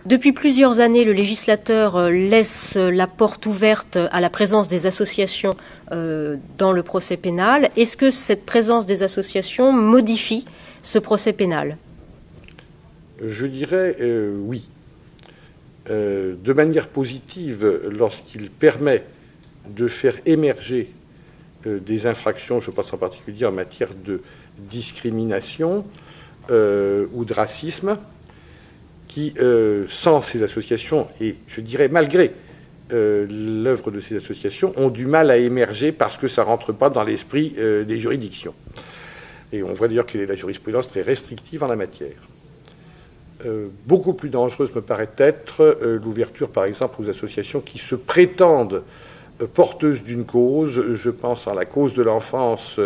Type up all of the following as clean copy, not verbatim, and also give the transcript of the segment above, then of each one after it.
Depuis plusieurs années, le législateur laisse la porte ouverte à la présence des associations dans le procès pénal. Est-ce que cette présence des associations modifie ce procès pénal? Je dirais oui. De manière positive, lorsqu'il permet de faire émerger des infractions, je pense en particulier en matière de discrimination ou de racisme, qui, sans ces associations, et je dirais malgré l'œuvre de ces associations, ont du mal à émerger parce que ça ne rentre pas dans l'esprit des juridictions. Et on voit d'ailleurs que la jurisprudence très restrictive en la matière. Beaucoup plus dangereuse me paraît être l'ouverture, par exemple, aux associations qui se prétendent porteuses d'une cause. Je pense à la cause de l'enfance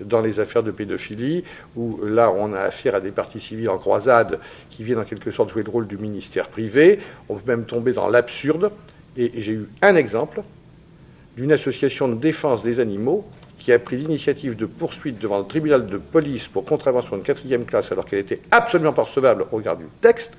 dans les affaires de pédophilie, où là on a affaire à des parties civiles en croisade qui viennent en quelque sorte jouer le rôle du ministère privé. On peut même tomber dans l'absurde. Et j'ai eu un exemple d'une association de défense des animaux qui a pris l'initiative de poursuite devant le tribunal de police pour contravention de 4e classe, alors qu'elle était absolument pas recevable au regard du texte,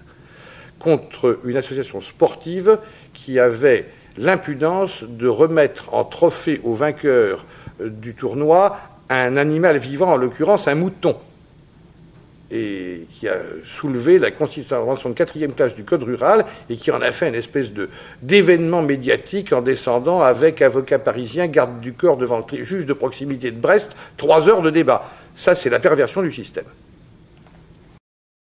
contre une association sportive qui avait l'impudence de remettre en trophée au vainqueur du tournoi un animal vivant, en l'occurrence un mouton, et qui a soulevé la contravention de 4e classe du Code rural et qui en a fait une espèce d'événement médiatique en descendant avec avocat parisien, garde du corps devant le juge de proximité de Brest, 3 heures de débat. Ça, c'est la perversion du système.